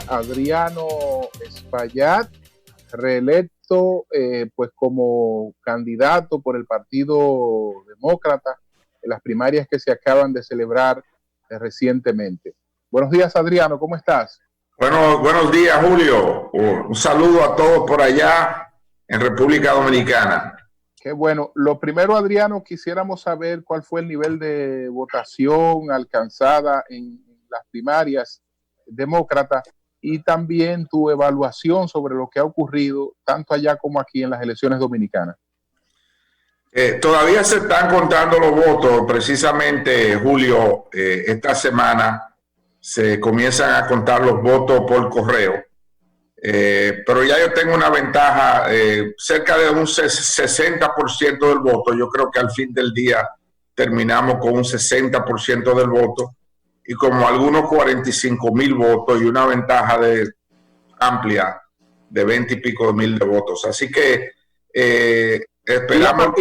Adriano Espaillat, reelecto pues como candidato por el Partido Demócrata en las primarias que se acaban de celebrar recientemente. Buenos días, Adriano, ¿cómo estás? Bueno, buenos días, Julio. Un saludo a todos por allá en República Dominicana. Qué bueno. Lo primero, Adriano, quisiéramos saber cuál fue el nivel de votación alcanzada en las primarias demócratas y también tu evaluación sobre lo que ha ocurrido tanto allá como aquí en las elecciones dominicanas. Todavía se están contando los votos. Precisamente, Julio, esta semana se comienzan a contar los votos por correo. Pero ya yo tengo una ventaja, cerca de un 60% del voto. Yo creo que al fin del día terminamos con un 60% del voto y como algunos 45,000 votos y una ventaja amplia de 20 y pico de mil de votos. Así que esperamos.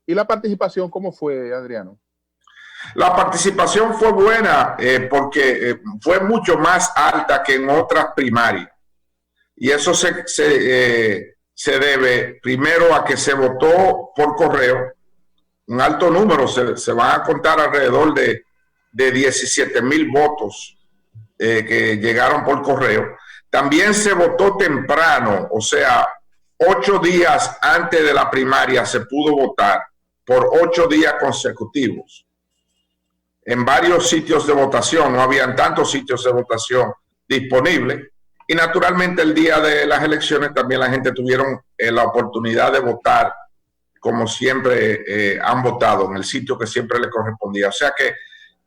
¿Y la participación cómo fue, Adriano? La participación fue buena porque fue mucho más alta que en otras primarias. Y eso se debe primero a que se votó por correo. Un alto número, se van a contar alrededor de 17,000 votos que llegaron por correo. También se votó temprano, o sea, 8 días antes de la primaria se pudo votar por 8 días consecutivos. En varios sitios de votación, no habían tantos sitios de votación disponibles. Y naturalmente el día de las elecciones también la gente tuvieron la oportunidad de votar como siempre han votado, en el sitio que siempre le correspondía. O sea que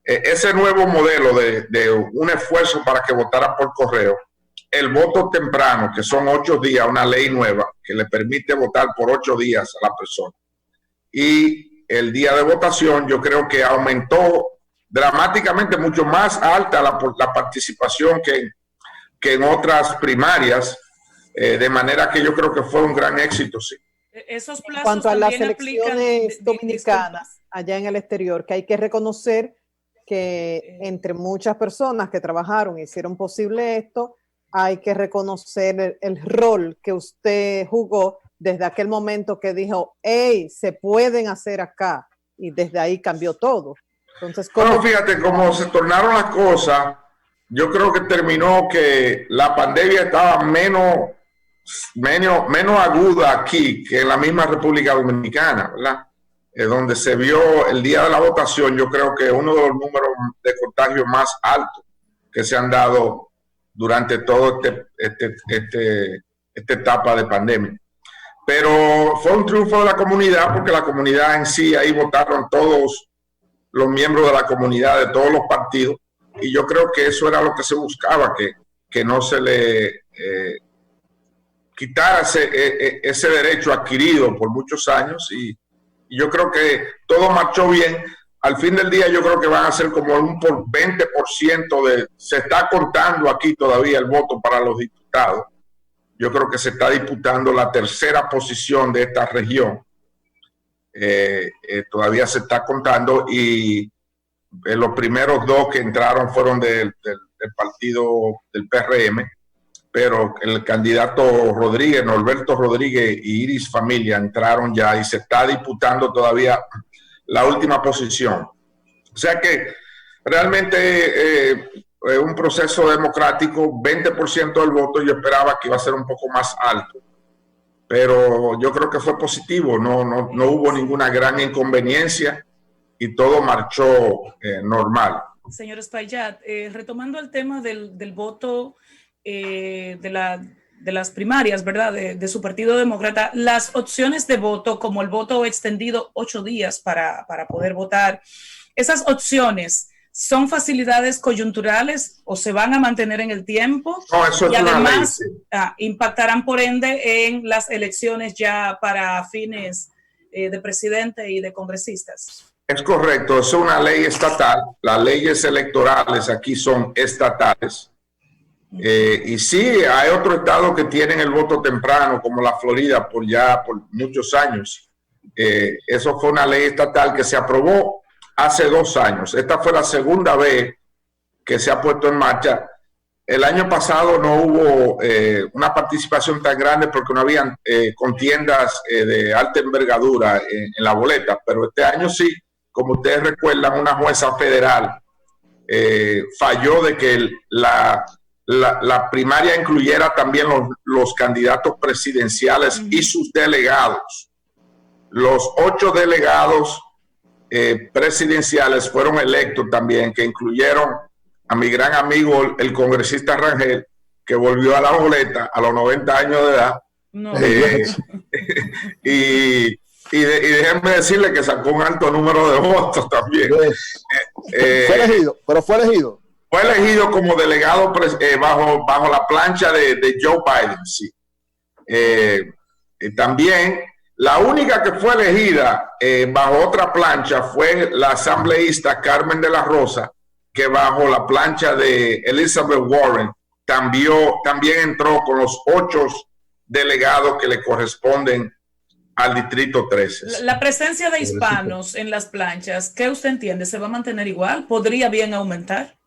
ese nuevo modelo de un esfuerzo para que votaran por correo, el voto temprano, que son 8 días, una ley nueva que le permite votar por 8 días a la persona. Y el día de votación yo creo que aumentó dramáticamente, mucho más alta la participación que en otras primarias, de manera que yo creo que fue un gran éxito, sí. Esos plazos en cuanto a las elecciones aplican, dominicanas allá en el exterior, que hay que reconocer que entre muchas personas que trabajaron e hicieron posible esto, hay que reconocer el rol que usted jugó desde aquel momento que dijo, hey, se pueden hacer acá, y desde ahí cambió todo. Entonces, bueno, fíjate cómo se tornaron las cosas. Yo creo que terminó que la pandemia estaba menos aguda aquí que en la misma República Dominicana, ¿verdad? Donde se vio el día de la votación, yo creo que uno de los números de contagio más altos que se han dado durante todo esta etapa de pandemia. Pero fue un triunfo de la comunidad, porque la comunidad en sí, ahí votaron todos los miembros de la comunidad de todos los partidos, y yo creo que eso era lo que se buscaba, que no se le quitara ese derecho adquirido por muchos años, y yo creo que todo marchó bien. Al fin del día yo creo que van a ser como un 20% se está contando aquí todavía el voto para los diputados. Yo creo que se está disputando la tercera posición de esta región. Todavía se está contando, y los primeros 2 que entraron fueron del partido del PRM, pero el candidato Rodríguez, Norberto Rodríguez y Iris Familia entraron ya, y se está disputando todavía la última posición. O sea que realmente un proceso democrático, 20% del voto. Yo esperaba que iba a ser un poco más alto, pero yo creo que fue positivo, no hubo ninguna gran inconveniencia y todo marchó normal. Señor Espaillat, retomando el tema del voto de las primarias, ¿verdad? De su Partido Demócrata, las opciones de voto, como el voto extendido 8 días para poder votar, esas opciones ¿son facilidades coyunturales o se van a mantener en el tiempo? No, eso es, y además impactarán por ende en las elecciones ya para fines de presidente y de congresistas. Es correcto, es una ley estatal. Las leyes electorales aquí son estatales. Y sí, hay otros estados que tienen el voto temprano, como la Florida, por muchos años. Eso fue una ley estatal que se aprobó hace 2 años. Esta fue la segunda vez que se ha puesto en marcha. el año pasado no hubo una participación tan grande porque no habían contiendas de alta envergadura en la boleta, pero este año sí, como ustedes recuerdan, una jueza federal falló de que la primaria incluyera también los candidatos presidenciales y sus delegados. Los 8 delegados presidenciales fueron electos también, que incluyeron a mi gran amigo, el congresista Rangel, que volvió a la boleta a los 90 años de edad. No. Y déjenme decirle que sacó un alto número de votos también. Fue elegido, pero fue elegido. Fue elegido como delegado bajo la plancha de Joe Biden, sí. También, la única que fue elegida bajo otra plancha fue la asambleísta Carmen de la Rosa, que bajo la plancha de Elizabeth Warren también entró con los 8 delegados que le corresponden al Distrito 13. La presencia de hispanos en las planchas, ¿qué usted entiende? ¿Se va a mantener igual? ¿Podría bien aumentar?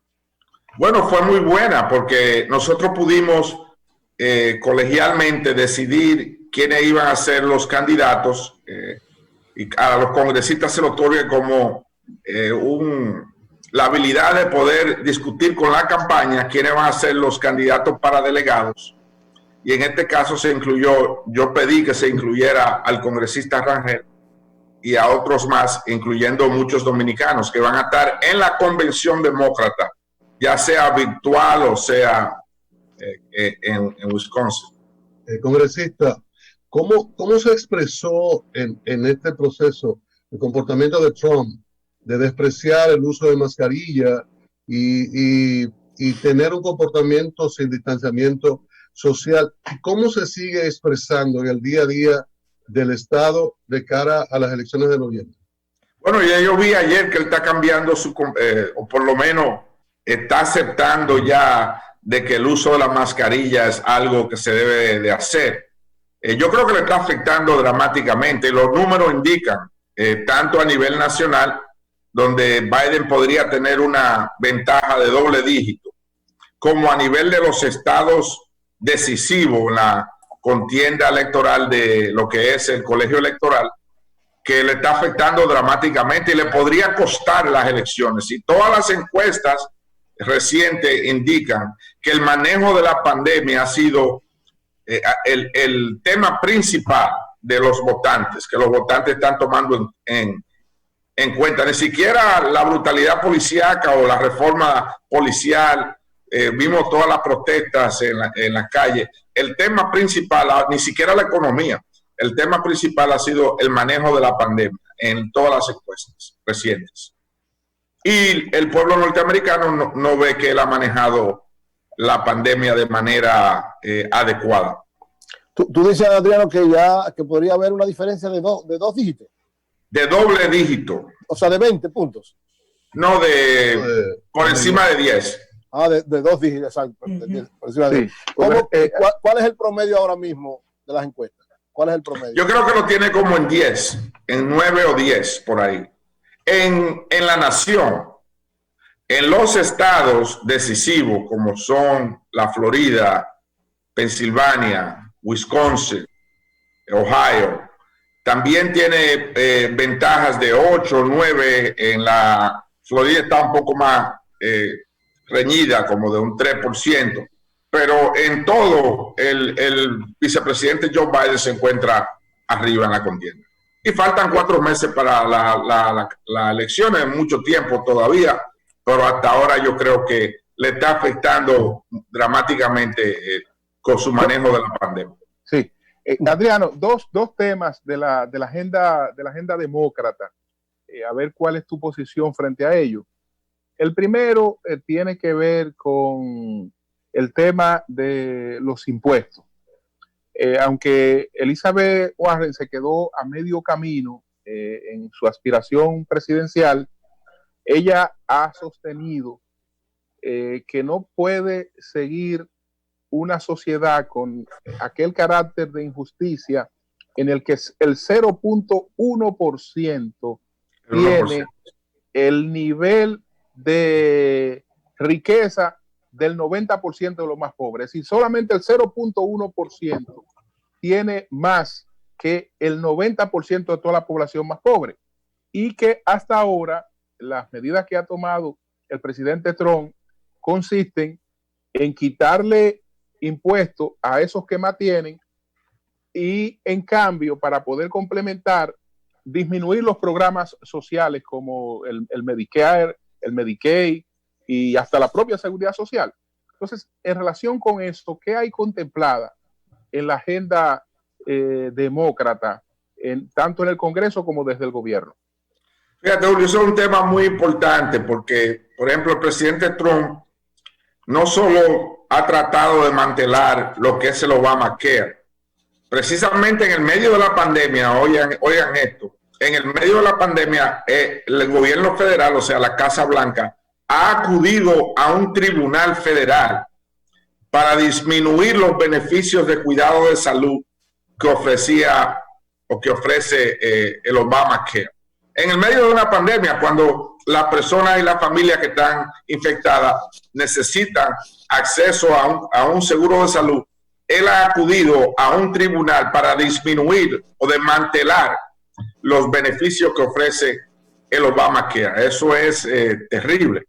Bueno, fue muy buena porque nosotros pudimos colegialmente decidir quiénes iban a ser los candidatos y a los congresistas se lo otorga como la habilidad de poder discutir con la campaña quiénes van a ser los candidatos para delegados. Y en este caso yo pedí que se incluyera al congresista Rangel y a otros más, incluyendo muchos dominicanos que van a estar en la convención demócrata, ya sea virtual o sea en Wisconsin. Congresista, ¿cómo se expresó en este proceso el comportamiento de Trump de despreciar el uso de mascarilla y tener un comportamiento sin distanciamiento social? ¿Cómo se sigue expresando en el día a día del Estado de cara a las elecciones de noviembre? Bueno, ya yo vi ayer que él está cambiando o por lo menos está aceptando ya de que el uso de la mascarilla es algo que se debe de hacer. Yo creo que le está afectando dramáticamente. Los números indican, tanto a nivel nacional, donde Biden podría tener una ventaja de doble dígito, como a nivel de los estados decisivos, la contienda electoral de lo que es el colegio electoral, que le está afectando dramáticamente y le podría costar las elecciones. Y todas las encuestas recientes indican que el manejo de la pandemia ha sido el tema principal de los votantes, que los votantes están tomando en cuenta. Ni siquiera la brutalidad policíaca o la reforma policial, vimos todas las protestas en las calles. El tema principal, ni siquiera la economía, el tema principal ha sido el manejo de la pandemia en todas las encuestas recientes. Y el pueblo norteamericano no ve que él ha manejado la pandemia de manera adecuada. Tú dices, Adriano, que podría haber una diferencia de dos dígitos. De doble dígito. O sea, de 20 puntos. No, por encima de 10. Ah, de 2 dígitos, exacto. Por encima de 10. ¿Cuál es el promedio ahora mismo de las encuestas? ¿Cuál es el promedio? Yo creo que lo tiene como en 10, en 9 o 10, por ahí. En la nación, en los estados decisivos, como son la Florida, Pensilvania, Wisconsin, Ohio, también tiene ventajas de 8 o 9. En la Florida está un poco más reñida, como de un 3%. Pero en todo, el vicepresidente Joe Biden se encuentra arriba en la contienda. Y faltan 4 meses para la elección, es mucho tiempo todavía, pero hasta ahora yo creo que le está afectando dramáticamente con su manejo de la pandemia. Sí. Adriano, dos temas de la agenda demócrata, a ver cuál es tu posición frente a ello. El primero tiene que ver con el tema de los impuestos. Aunque Elizabeth Warren se quedó a medio camino en su aspiración presidencial, ella ha sostenido que no puede seguir una sociedad con aquel carácter de injusticia en el que el 0.1% tiene el nivel de riqueza del 90% de los más pobres. Y solamente el 0.1% tiene más que el 90% de toda la población más pobre. Y que hasta ahora las medidas que ha tomado el presidente Trump consisten en quitarle impuestos a esos que más tienen y en cambio, para poder complementar, disminuir los programas sociales como el Medicare, el Medicaid y hasta la propia seguridad social. Entonces, en relación con esto, ¿qué hay contemplada en la agenda demócrata, tanto en el Congreso como desde el gobierno? Fíjate, Julio, eso es un tema muy importante porque, por ejemplo, el presidente Trump no solo ha tratado de desmantelar lo que es el Obamacare, precisamente en el medio de la pandemia, oigan esto, en el medio de la pandemia, el gobierno federal, o sea, la Casa Blanca, ha acudido a un tribunal federal para disminuir los beneficios de cuidado de salud que ofrecía o que ofrece el Obamacare. En el medio de una pandemia, cuando las personas y las familias que están infectadas necesitan acceso a un seguro de salud, él ha acudido a un tribunal para disminuir o desmantelar los beneficios que ofrece el Obamacare. Eso es terrible.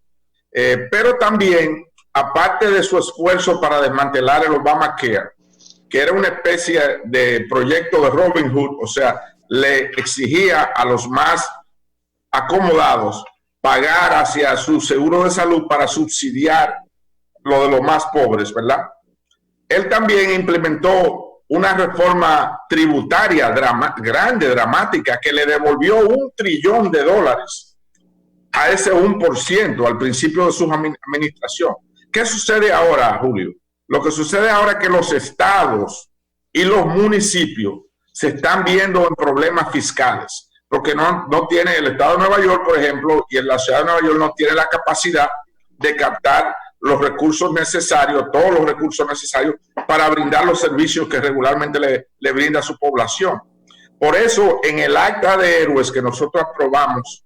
Pero también, aparte de su esfuerzo para desmantelar el Obamacare, que era una especie de proyecto de Robin Hood, o sea, le exigía a los más acomodados pagar hacia su seguro de salud para subsidiar lo de los más pobres, ¿verdad? Él también implementó una reforma tributaria grande, dramática, que le devolvió $1 trillón a ese 1% al principio de su administración. ¿Qué sucede ahora, Julio? Lo que sucede ahora es que los estados y los municipios se están viendo en problemas fiscales, porque no tiene el estado de Nueva York, por ejemplo, y en la ciudad de Nueva York no tiene la capacidad de captar los recursos necesarios, todos los recursos necesarios para brindar los servicios que regularmente le brinda a su población. Por eso, en el acta de héroes que nosotros aprobamos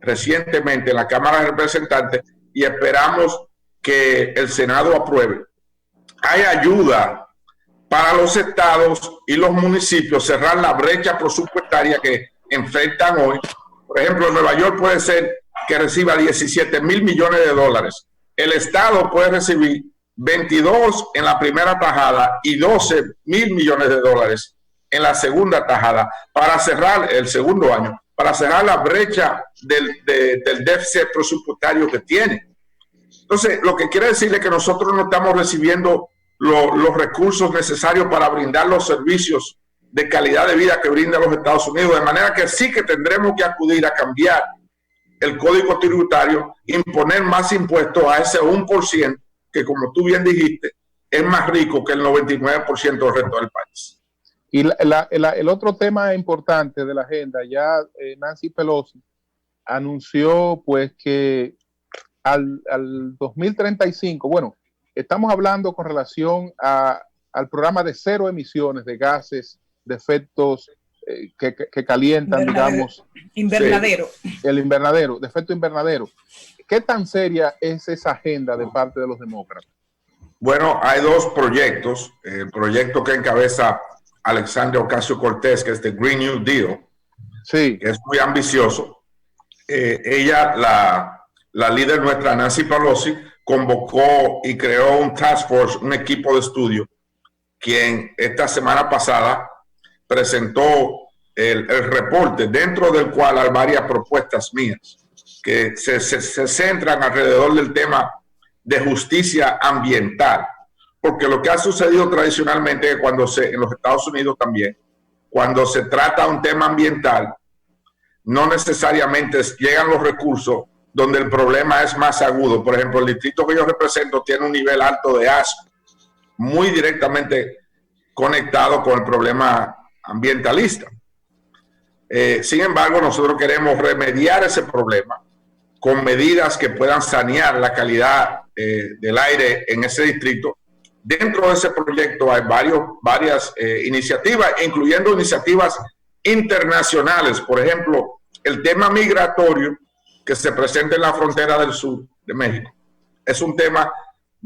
recientemente en la Cámara de Representantes y esperamos que el Senado apruebe, hay ayuda para los estados y los municipios cerrar la brecha presupuestaria que enfrentan hoy. Por ejemplo, Nueva York puede ser que reciba $17 mil millones. El estado puede recibir 22 en la primera tajada y $12 mil millones en la segunda tajada para cerrar el segundo año, para cerrar la brecha del déficit presupuestario que tiene. Entonces, lo que quiere decir es que nosotros no estamos recibiendo los recursos necesarios para brindar los servicios de calidad de vida que brinda los Estados Unidos, de manera que sí que tendremos que acudir a cambiar el código tributario, imponer más impuestos a ese 1%, que como tú bien dijiste, es más rico que el 99% del resto del país. Y el otro tema importante de la agenda, ya Nancy Pelosi anunció pues que al 2035, bueno, estamos hablando con relación al programa de cero emisiones de gases de efectos que calientan, digamos. Invernadero. Sí, el invernadero, de efecto invernadero. ¿Qué tan seria es esa agenda de parte de los demócratas? Bueno, hay dos proyectos. El proyecto que encabeza Alexandria Ocasio-Cortez, que es de Green New Deal, sí, que es muy ambicioso. Ella, la líder nuestra, Nancy Pelosi, convocó y creó un task force, un equipo de estudio, quien esta semana pasada presentó el reporte, dentro del cual hay varias propuestas mías que se centran alrededor del tema de justicia ambiental, porque lo que ha sucedido tradicionalmente es cuando en los Estados Unidos también, cuando se trata un tema ambiental, no necesariamente llegan los recursos donde el problema es más agudo. Por ejemplo, el distrito que yo represento tiene un nivel alto de asco, muy directamente conectado con el problema ambientalista. Sin embargo, nosotros queremos remediar ese problema con medidas que puedan sanear la calidad del aire en ese distrito. Dentro de ese proyecto hay varias iniciativas, incluyendo iniciativas internacionales. Por ejemplo, el tema migratorio que se presenta en la frontera del sur de México es un tema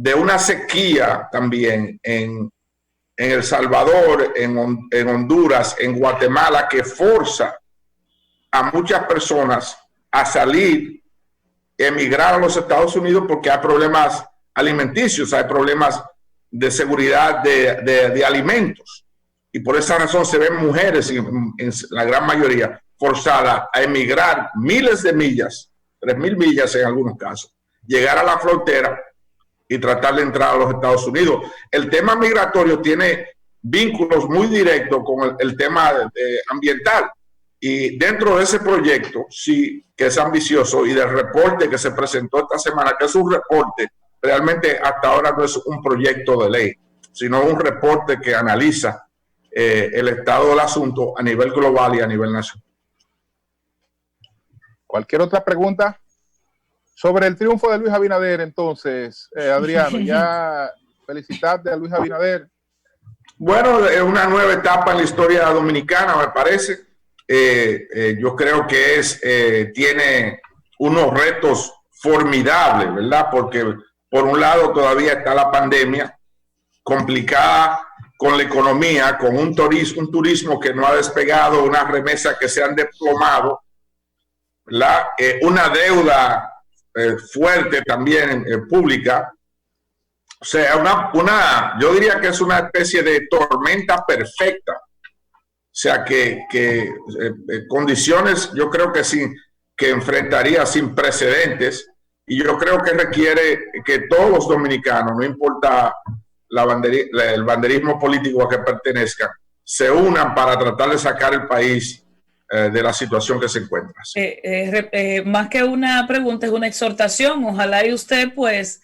de una sequía también en El Salvador, en Honduras, en Guatemala, que forza a muchas personas a salir, emigrar a los Estados Unidos porque hay problemas alimenticios, hay problemas de seguridad de alimentos. Y por esa razón se ven mujeres, en la gran mayoría, forzadas a emigrar miles de millas, 3.000 millas en algunos casos, llegar a la frontera y tratar de entrar a los Estados Unidos. El tema migratorio tiene vínculos muy directos con el tema ambiental. Y dentro de ese proyecto, sí, que es ambicioso, y del reporte que se presentó esta semana, que es un reporte, realmente hasta ahora no es un proyecto de ley, sino un reporte que analiza el estado del asunto a nivel global y a nivel nacional. ¿Cualquier otra pregunta? Sobre el triunfo de Luis Abinader, entonces, Adriano, ya felicitarte a Luis Abinader. Bueno, es una nueva etapa en la historia dominicana, me parece. Yo creo que tiene unos retos formidables, ¿verdad? Porque por un lado todavía está la pandemia complicada con la economía, con un turismo que no ha despegado, unas remesas que se han desplomado, ¿verdad? Una deuda fuerte también pública. O sea, yo diría que es una especie de tormenta perfecta. O sea, que condiciones yo creo que enfrentaría sin precedentes, y yo creo que requiere que todos los dominicanos, no importa el banderismo político a que pertenezcan, se unan para tratar de sacar el país de la situación que se encuentra. Más que una pregunta, es una exhortación. Ojalá y usted pues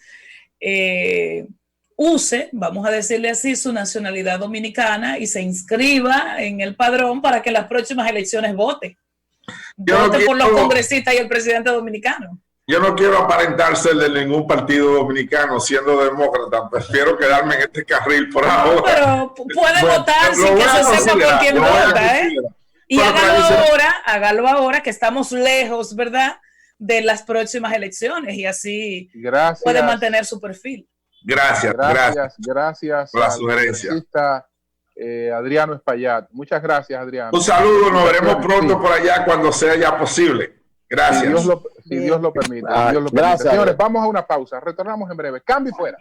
use, vamos a decirle así, su nacionalidad dominicana y se inscriba en el padrón para que en las próximas elecciones vote. Vote por los congresistas y el presidente dominicano. Yo no quiero aparentar ser de ningún partido dominicano siendo demócrata, prefiero quedarme en este carril por ahora. Pero puede votar sin que se sepa por quién vota, ¿eh? Y hágalo ahora que estamos lejos, ¿verdad?, de las próximas elecciones, y así puede mantener su perfil. Gracias por la sugerencia. Adriano Espaillat. Muchas gracias, Adriano. Un saludo, nos veremos pronto por allá cuando sea ya posible. Gracias. Si Dios lo permite. Gracias. Señores, vamos a una pausa. Retornamos en breve. Cambio y fuera.